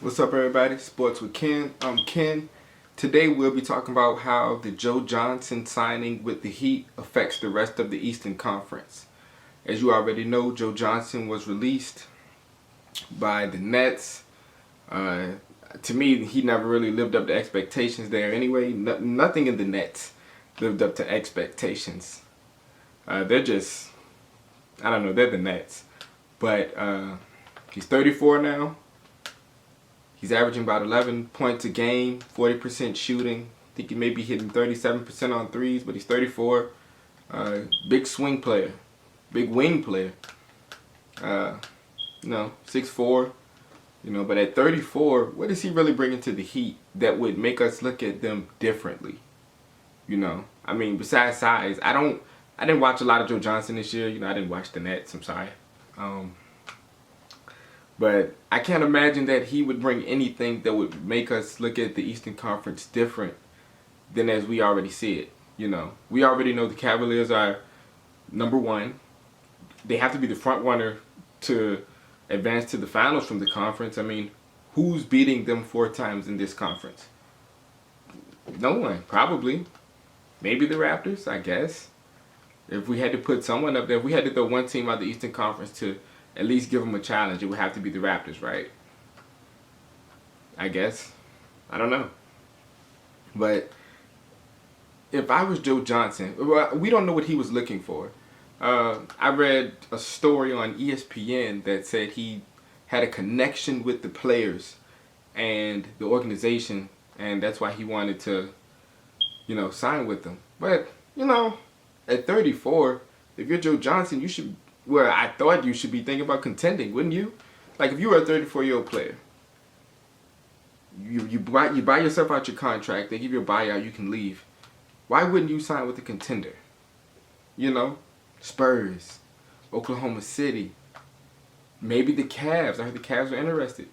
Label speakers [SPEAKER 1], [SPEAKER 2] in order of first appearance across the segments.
[SPEAKER 1] What's up, everybody? Sports with Ken. I'm Ken. Today we'll be talking about how the Joe Johnson signing with the Heat affects the rest of the Eastern Conference. As you already know, Joe Johnson was released by the Nets. To me, he never really lived up to expectations there anyway. Nothing in the Nets lived up to expectations. They're just, I don't know, they're the Nets. But he's 34 now. He's averaging about 11 points a game, 40% shooting. I think he may be hitting 37% on threes, but he's 34. Big swing player, big wing player. 6'4". But at 34, what is he really bringing to the Heat that would make us look at them differently? Besides size, I didn't watch a lot of Joe Johnson this year. I didn't watch the Nets. I'm sorry. But I can't imagine that he would bring anything that would make us look at the Eastern Conference different than as we already see it. We already know the Cavaliers are number one. They have to be the front runner to advance to the finals from the conference. Who's beating them 4 times in this conference? No one, probably. Maybe the Raptors, I guess. If we had to put someone up there, if we had to throw one team out of the Eastern Conference to at least give them a challenge, it would have to be the Raptors, right? I guess. I don't know. But if I was Joe Johnson, we don't know what he was looking for. I read a story on ESPN that said he had a connection with the players and the organization, and that's why he wanted to, sign with them. But, at 34, if you're Joe Johnson, I thought you should be thinking about contending, wouldn't you? Like, if you were a 34-year-old player, you buy yourself out your contract, they give you a buyout, you can leave. Why wouldn't you sign with a contender? Spurs, Oklahoma City, maybe the Cavs. I heard the Cavs are interested.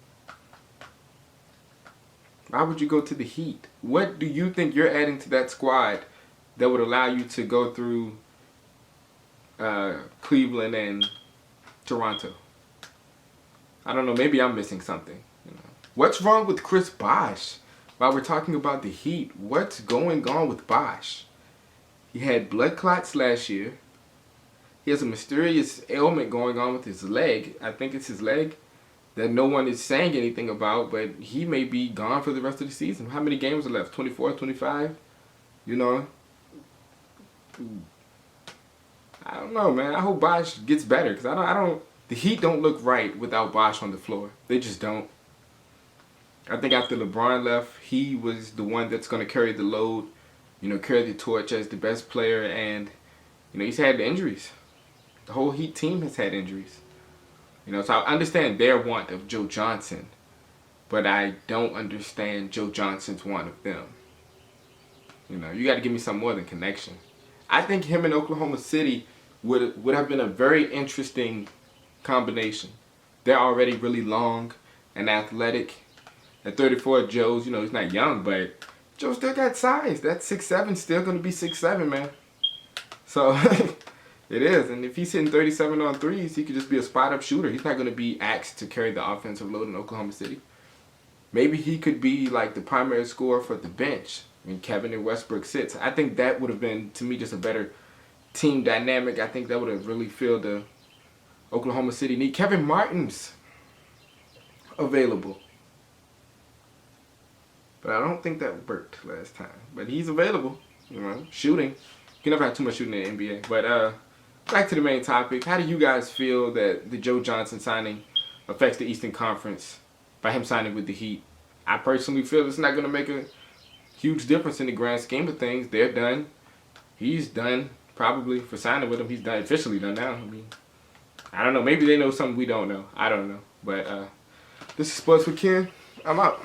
[SPEAKER 1] Why would you go to the Heat? What do you think you're adding to that squad that would allow you to go through Cleveland and Toronto? I don't know. Maybe I'm missing something. What's wrong with Chris Bosh? While we're talking about the Heat, what's going on with Bosh? He had blood clots last year. He has a mysterious ailment going on with his leg. I think it's his leg that no one is saying anything about, but he may be gone for the rest of the season. How many games are left? 24, 25? I don't know, man. I hope Bosh gets better, because the Heat don't look right without Bosh on the floor. They just don't. I think after LeBron left, he was the one that's going to carry the load, carry the torch as the best player, and, he's had injuries. The whole Heat team has had injuries. So I understand their want of Joe Johnson, but I don't understand Joe Johnson's want of them. You got to give me some more than connection. I think him in Oklahoma City would have been a very interesting combination. They're already really long and athletic. At 34, Joe's, he's not young, but Joe still got size. That 6'7", still going to be 6'7", man. So, it is. And if he's hitting 37 on threes, he could just be a spot-up shooter. He's not going to be asked to carry the offensive load in Oklahoma City. Maybe he could be like the primary scorer for the bench when Kevin and Westbrook sits. I think that would have been, to me, just a better team dynamic. I think that would have really filled the Oklahoma City need. Kevin Martin's available. But I don't think that worked last time. But he's available, shooting. You never had too much shooting in the NBA. But back to the main topic. How do you guys feel that the Joe Johnson signing affects the Eastern Conference by him signing with the Heat? I personally feel it's not going to make a huge difference in the grand scheme of things. They're done. He's done, probably, for signing with him. He's done, officially done now. I don't know. Maybe they know something we don't know. I don't know. But this is Sports with Ken. I'm out.